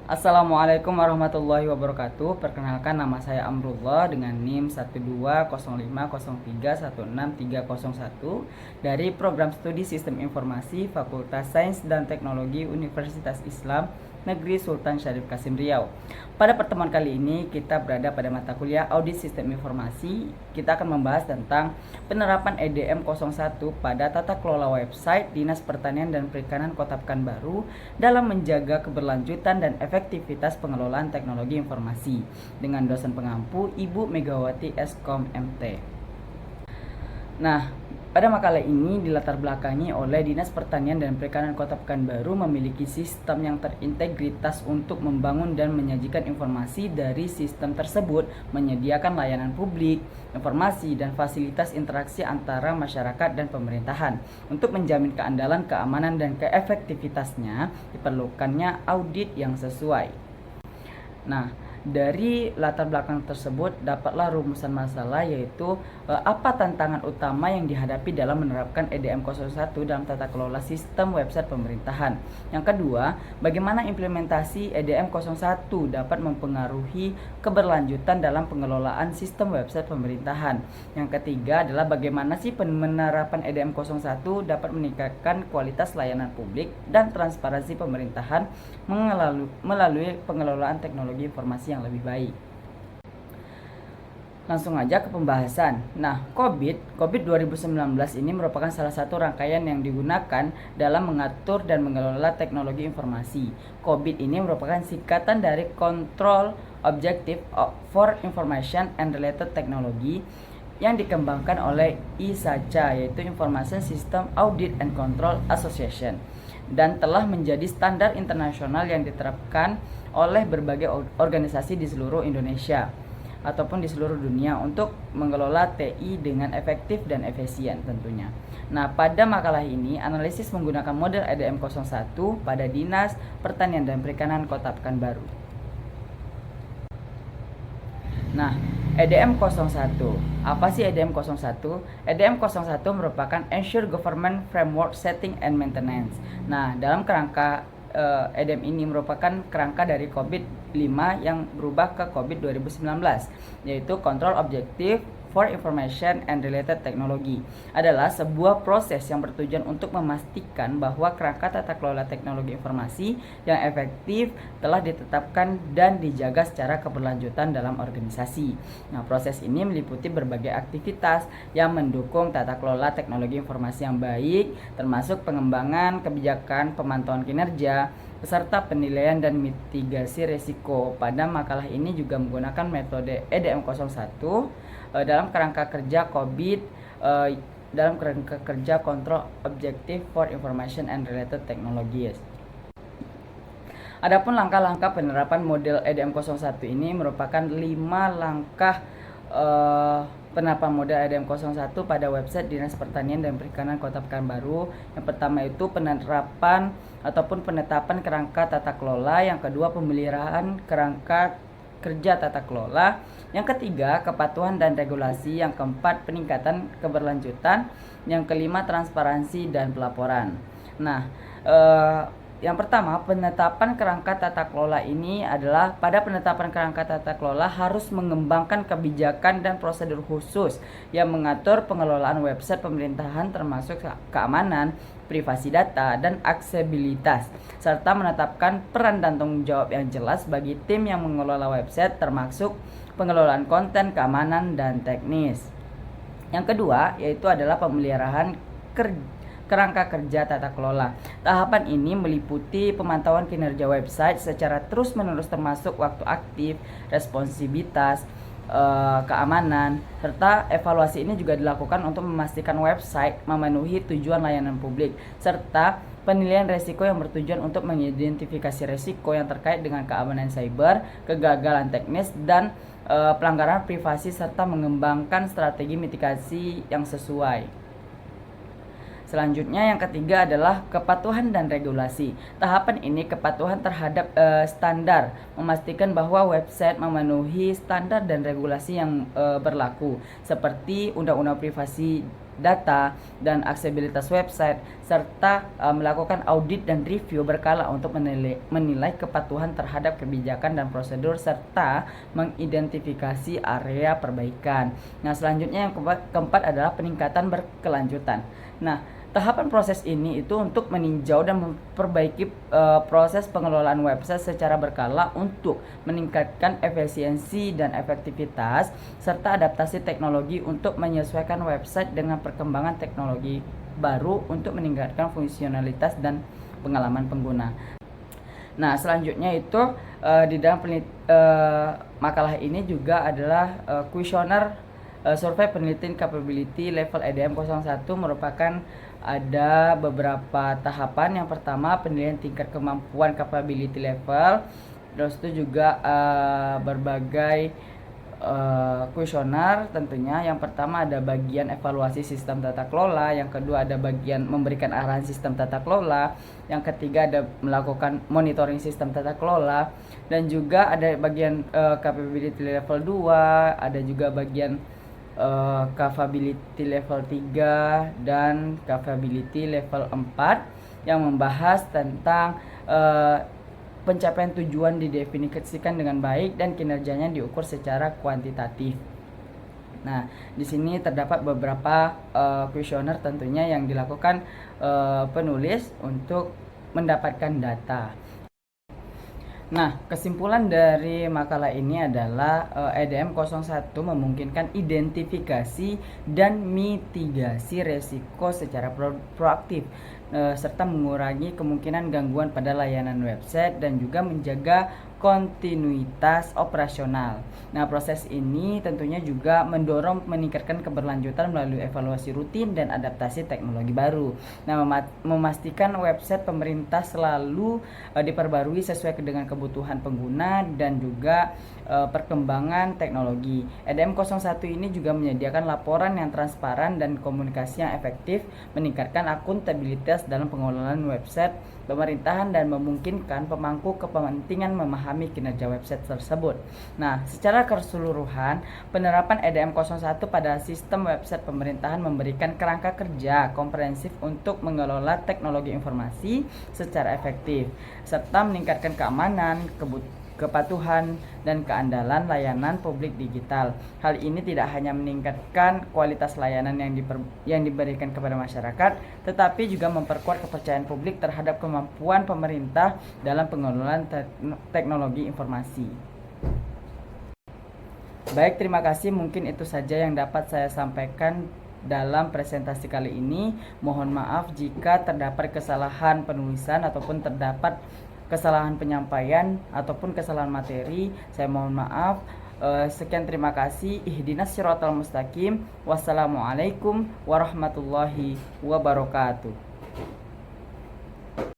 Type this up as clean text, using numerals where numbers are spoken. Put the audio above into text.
Assalamualaikum warahmatullahi wabarakatuh. Perkenalkan, nama saya Amrullah dengan NIM 1205031616301 dari Program Studi Sistem Informasi Fakultas Sains dan Teknologi Universitas Islam Negeri Sultan Syarif Kasim Riau. Pada pertemuan kali ini kita berada pada mata kuliah Audit Sistem Informasi. Kita akan membahas tentang penerapan EDM 01 pada tata kelola website Dinas Pertanian dan Perikanan Kota Pekanbaru dalam menjaga keberlanjutan dan efektivitas pengelolaan teknologi informasi dengan dosen pengampu Ibu Megawati Eskom MT. Nah, pada makalah ini dilatar belakangi oleh Dinas Pertanian dan Perikanan Kota Pekanbaru memiliki sistem yang terintegritas untuk membangun dan menyajikan informasi dari sistem tersebut, menyediakan layanan publik, informasi, dan fasilitas interaksi antara masyarakat dan pemerintahan. Untuk menjamin keandalan, keamanan, dan keefektivitasnya, diperlukannya audit yang sesuai. Nah, dari latar belakang tersebut dapatlah rumusan masalah, yaitu apa tantangan utama yang dihadapi dalam menerapkan EDM 01 dalam tata kelola sistem website pemerintahan. Yang kedua, bagaimana implementasi EDM 01 dapat mempengaruhi keberlanjutan dalam pengelolaan sistem website pemerintahan. Yang ketiga adalah bagaimana sih penerapan EDM 01 dapat meningkatkan kualitas layanan publik dan transparansi pemerintahan melalui pengelolaan teknologi informasi yang lebih baik. Langsung aja ke pembahasan. Nah, COVID 2019 ini merupakan salah satu rangkaian yang digunakan dalam mengatur dan mengelola teknologi informasi. COVID ini merupakan singkatan dari Control Objective for Information and Related Technology yang dikembangkan oleh ISACA, yaitu Information System Audit and Control Association, dan telah menjadi standar internasional yang diterapkan oleh berbagai organisasi di seluruh Indonesia ataupun di seluruh dunia untuk mengelola TI dengan efektif dan efisien tentunya. Nah, pada makalah ini analisis menggunakan model EDM 01 pada Dinas Pertanian dan Perikanan Kota Pekanbaru. Nah, EDM 01. Apa sih EDM 01? EDM 01 merupakan Ensure Government Framework Setting and Maintenance. Nah, dalam kerangka EDM ini merupakan kerangka dari COVID-5 yang berubah ke COVID 2019, yaitu Control Objective for Information and Related Technology adalah sebuah proses yang bertujuan untuk memastikan bahwa kerangka tata kelola teknologi informasi yang efektif telah ditetapkan dan dijaga secara keberlanjutan dalam organisasi. Nah, proses ini meliputi berbagai aktivitas yang mendukung tata kelola teknologi informasi yang baik, termasuk pengembangan kebijakan, pemantauan kinerja, beserta penilaian dan mitigasi risiko. Pada makalah ini juga menggunakan metode EDM 01 dalam kerangka kerja COVID, dalam kerangka kerja Control Objective for Information and Related Technologies. Adapun langkah-langkah penerapan model EDM 01 ini merupakan 5 langkah penerapan model EDM 01 pada website Dinas Pertanian dan Perikanan Kota Pekanbaru. Yang pertama itu penerapan ataupun penetapan kerangka tata kelola. Yang kedua, pemeliharaan kerangka kerja tata kelola. Yang ketiga, kepatuhan dan regulasi. Yang keempat, peningkatan keberlanjutan. Yang kelima, transparansi dan pelaporan. Nah, yang pertama, penetapan kerangka tata kelola ini adalah pada penetapan kerangka tata kelola harus mengembangkan kebijakan dan prosedur khusus yang mengatur pengelolaan website pemerintahan, termasuk keamanan, privasi data, dan aksesibilitas, serta menetapkan peran dan tanggung jawab yang jelas bagi tim yang mengelola website, termasuk pengelolaan konten, keamanan, dan teknis. Yang kedua yaitu adalah pemeliharaan kerangka kerja tata kelola. Tahapan ini meliputi pemantauan kinerja website secara terus-menerus, termasuk waktu aktif, responsivitas, keamanan, serta evaluasi ini juga dilakukan untuk memastikan website memenuhi tujuan layanan publik, serta penilaian resiko yang bertujuan untuk mengidentifikasi resiko yang terkait dengan keamanan cyber, kegagalan teknis, dan pelanggaran privasi, serta mengembangkan strategi mitigasi yang sesuai. Selanjutnya yang ketiga adalah kepatuhan dan regulasi. Tahapan ini kepatuhan terhadap standar, memastikan bahwa website memenuhi standar dan regulasi yang berlaku seperti Undang-Undang Privasi data dan aksesibilitas website, serta melakukan audit dan review berkala untuk menilai kepatuhan terhadap kebijakan dan prosedur, serta mengidentifikasi area perbaikan. Nah, selanjutnya yang keempat adalah peningkatan berkelanjutan. Nah, tahapan proses ini itu untuk meninjau dan memperbaiki proses pengelolaan website secara berkala untuk meningkatkan efisiensi dan efektivitas, serta adaptasi teknologi untuk menyesuaikan website dengan perkembangan teknologi baru untuk meningkatkan fungsionalitas dan pengalaman pengguna. Nah, selanjutnya itu di dalam makalah ini juga adalah kuesioner survei penelitian capability level EDM 01 merupakan ada beberapa tahapan. Yang pertama, penilaian tingkat kemampuan capability level. Terus itu juga berbagai kuesioner tentunya. Yang pertama ada bagian evaluasi sistem tata kelola, yang kedua ada bagian memberikan arahan sistem tata kelola, yang ketiga ada melakukan monitoring sistem tata kelola, dan juga ada bagian capability level 2, ada juga bagian capability level 3 dan capability level 4 yang membahas tentang pencapaian tujuan didefinisikan dengan baik dan kinerjanya diukur secara kuantitatif. Nah, di sini terdapat beberapa kuesioner tentunya yang dilakukan penulis untuk mendapatkan data. Nah, kesimpulan dari makalah ini adalah EDM 01 memungkinkan identifikasi dan mitigasi resiko secara proaktif, serta mengurangi kemungkinan gangguan pada layanan website dan juga menjaga kontinuitas operasional. Nah, proses ini tentunya juga mendorong meningkatkan keberlanjutan melalui evaluasi rutin dan adaptasi teknologi baru. Nah, memastikan website pemerintah selalu diperbarui sesuai dengan kebutuhan pengguna dan juga perkembangan teknologi. EDM 01 ini juga menyediakan laporan yang transparan dan komunikasi yang efektif, meningkatkan akuntabilitas dalam pengelolaan website pemerintahan dan memungkinkan pemangku kepentingan memahami kinerja website tersebut. Nah, secara keseluruhan, penerapan EDM 01 pada sistem website pemerintahan memberikan kerangka kerja komprehensif untuk mengelola teknologi informasi secara efektif, serta meningkatkan keamanan, kepatuhan, dan keandalan layanan publik digital. Hal ini tidak hanya meningkatkan kualitas layanan yang diberikan kepada masyarakat, tetapi juga memperkuat kepercayaan publik terhadap kemampuan pemerintah dalam pengelolaan teknologi informasi. Baik, terima kasih. Mungkin itu saja yang dapat saya sampaikan dalam presentasi kali ini. Mohon maaf jika terdapat kesalahan penulisan ataupun terdapat kesalahan penyampaian ataupun kesalahan materi. Saya mohon maaf. Sekian, terima kasih. Ihdinas siratal mustaqim. Wassalamualaikum warahmatullahi wabarakatuh.